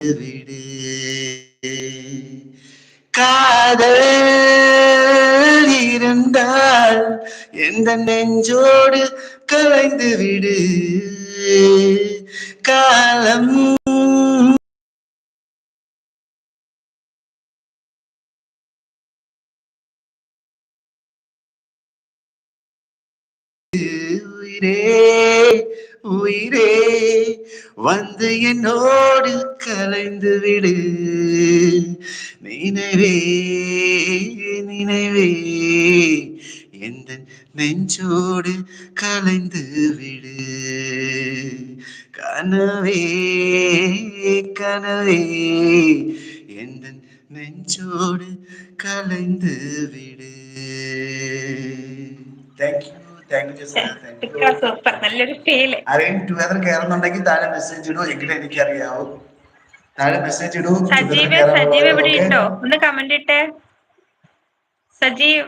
விடு காதல் இருந்தால் எந்த நெஞ்சோடு கலைந்து விடு காலம் உயிரே உயிரே வந்து என்னோடு கலைந்து விடு நினைவே நினைவே எந்த நெஞ்சோடு கலைந்து விடு கனவே கனவே எந்த நெஞ்சோடு கலைந்து விடு. Thank you thank you thank you. Super, നല്ലൊരു ഫീല്. ആരെയും ടുഗദർ കയറുന്നുണ്ടെങ്കിൽ താഴെ മെസ്സേജ് ഇടൂ, എങ്കിലും എനിക്കറിയാവും. താഴെ മെസ്സേജ് ഇടൂ. സജീവ് ഇവിടെ ഉണ്ടോ? ഒന്ന് കമന്റ് ഇട്ടേ സജീവ്.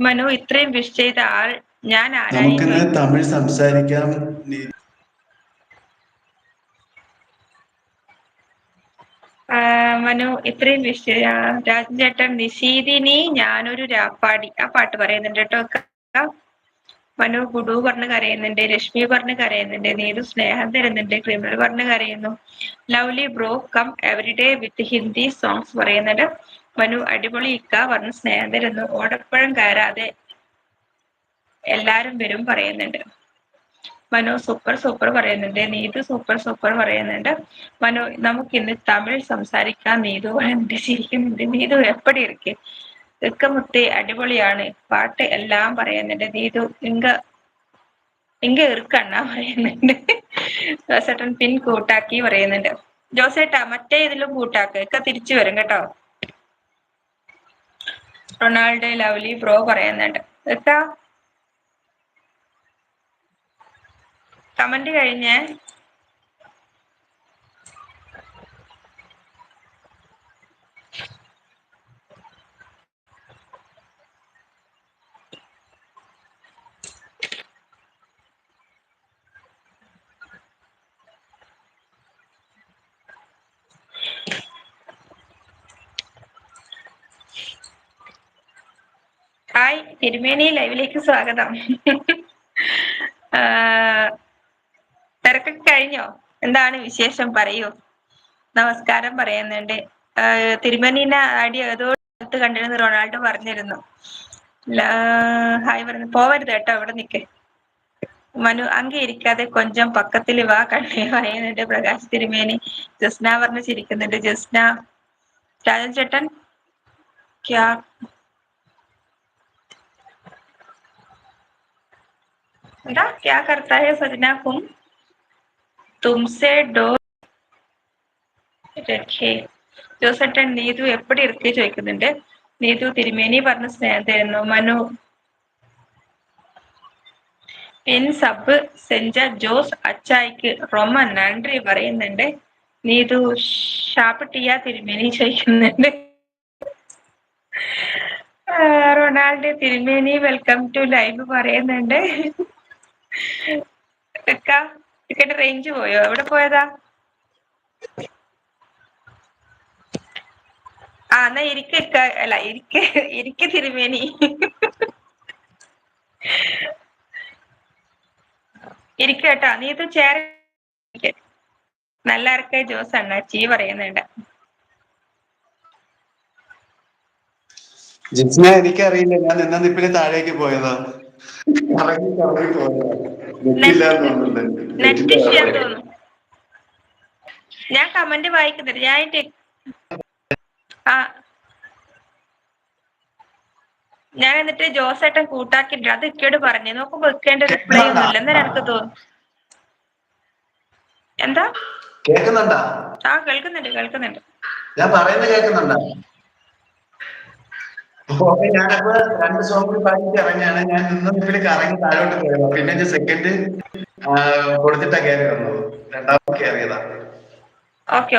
മനു, ഇത്രയും വിഷ് ചെയ്ത ആൾ ഞാൻ ആരായി? നമുക്കിന്ന് തമിഴ് സംസാരിക്കാം. മനു, ഇത്രയും വിഷ് രാജൻ ചേട്ടൻ. നിശീതിനി ഞാനൊരു രാപ്പാടി, ആ പാട്ട് പറയുന്നുണ്ട് കേട്ടോ. മനു ഗുഡു പറഞ്ഞ് കരയുന്നുണ്ട്, രശ്മി പറഞ്ഞ് കരയുന്നുണ്ട്, നീതു സ്നേഹം തരുന്നുണ്ട്, ക്രിമിനൽ പറഞ്ഞ് കരയുന്നു, ലവ്ലി ബ്രോ കം എവറിഡേ വിത്ത് ഹിന്ദി സോങ്സ് പറയുന്നുണ്ട്. മനു അടിപൊളി ഇക്ക പറഞ്ഞ് സ്നേഹം തരുന്നു. ഓടപ്പഴം കയറാതെ എല്ലാരും വരും പറയുന്നുണ്ട്. മനു സൂപ്പർ സൂപ്പർ പറയുന്നുണ്ട്. നീതു സൂപ്പർ സൂപ്പർ പറയുന്നുണ്ട്. മനു നമുക്കിന്ന് തമിഴ് സംസാരിക്കാൻ നീതു പറയുന്നുണ്ട്. ചിരിക്കുന്നുണ്ട്. നീതു എപ്പടി ഇരിക്കെ ഇക്കമുത്തി അടിപൊളിയാണ് പാട്ട് എല്ലാം പറയുന്നുണ്ട്. നീതു ഇങ്ക ഇറുക്കണ്ണ പറയുന്നുണ്ട്. ജോസേട്ടൻ പിൻ കൂട്ടാക്കി പറയുന്നുണ്ട്. ജോസേട്ടാ മറ്റേ ഇതിലും കൂട്ടാക്ക്, ഇക്ക തിരിച്ചു വരും കേട്ടോ. റൊണാൾഡോ ലവ്ലി ബ്രോ പറയുന്നുണ്ട്. ഇക്ക കമന്റ് കഴിഞ്ഞേ. ഹായ് തിരുമേനി, ലൈവിലേക്ക് സ്വാഗതം. തിരക്കൊക്കെ കഴിഞ്ഞോ? എന്താണ് വിശേഷം പറയൂ. നമസ്കാരം പറയുന്നുണ്ട്. തിരുമേനിനെ അടി ഏതോടത്ത് കണ്ടിരുന്നു റൊണാൾഡോ പറഞ്ഞിരുന്നു. ഹായ് പറഞ്ഞു. പോവരുത് കേട്ടോ, അവിടെ നിക്ക്. മനു അങ്ങ് ഇരിക്കാതെ കൊഞ്ചം പക്കത്തിൽ വാ കണ്ണേ പറയുന്നുണ്ട് പ്രകാശ് തിരുമേനി. ജസ്ന പറഞ്ഞ് ചിരിക്കുന്നുണ്ട്. ജസ്ന. രാജൻ ചേട്ടൻ ക്യാ എന്താ ക്യാ കർത്താ ഹൈ സജന കും തുംസെ ഡോ രഖേ. ജോസേട്ടൻ നീതു എപ്പടി ഇറക്കി ചോദിക്കുന്നുണ്ട്. നീതു തിരുമേനി പറഞ്ഞ് സ്നേഹം തരുന്നു. മനു പിൻ സബ് സെഞ്ച ജോസ് അച്ചായിക്ക് റൊമ നന്ദി പറയുന്നുണ്ട്. നീതു ഷാപ്പിട്ടിയ തിരുമേനി ചോദിക്കുന്നുണ്ട്. റൊണാൾഡോ തിരുമേനി വെൽക്കം ടു ലൈവ് പറയുന്നുണ്ട്. ടിക്കറ്റ് റേഞ്ച് പോയോ? എവിടെ പോയതാ? എന്നാ അല്ല ഇരിക്ക തിരുമേനി. ഇരിക്കട്ടാ. നീ ഇത് ചേർ നല്ല ഇറക്കെ ജോസ് അണ്ണാച്ചി പറയുന്നുണ്ട്. ജിസ്ന, എനിക്കറിയില്ല, ഞാൻ നിന്ന നിപ്പിന് താഴേക്ക് പോയതാ. നെറ്റ് ഇഷ്യൂ തോന്നുന്നു. ഞാൻ കമന്റ് വായിക്കുന്നില്ല. ഞാൻ എന്നിട്ട് ജോസേട്ടൻ കൂട്ടാക്കിട്ടുണ്ട്. അത് ഇക്കയോട് പറഞ്ഞു നോക്കുമ്പോ വെക്കേണ്ട റിപ്ലൈ ഒന്നുമില്ല. എന്നാലും എനിക്ക് തോന്നുന്നു. എന്താ കേൾക്കുന്നുണ്ടാ? കേൾക്കുന്നുണ്ട്. ഞാൻ പറയുന്നത് കേൾക്കുന്നുണ്ടോ? ഓക്കെ, ഞാനപ്പോ 2 സോങ്ങിൽ പാടിയിട്ട് ഇറങ്ങിയാണ്. ഞാൻ നിന്ന നിപ്പില് കറങ്ങി താഴോട്ട് പോയത്. പിന്നെ ഞാൻ സെക്കൻഡ് കൊടുത്തിട്ടാ കയറി വന്നത്. രണ്ടാമത് കയറിയതാ. ഓക്കെ.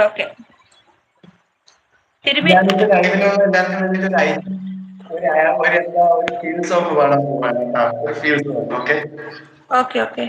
ഞാനിപ്പോ ലൈവിലുള്ള എല്ലാവർക്കും വേണ്ടിയിട്ട് ഒരു ഫീൽ സോങ് പാടാൻ പോവാണ്. ഒരു ഫീൽ സോങ്. ഓക്കെ.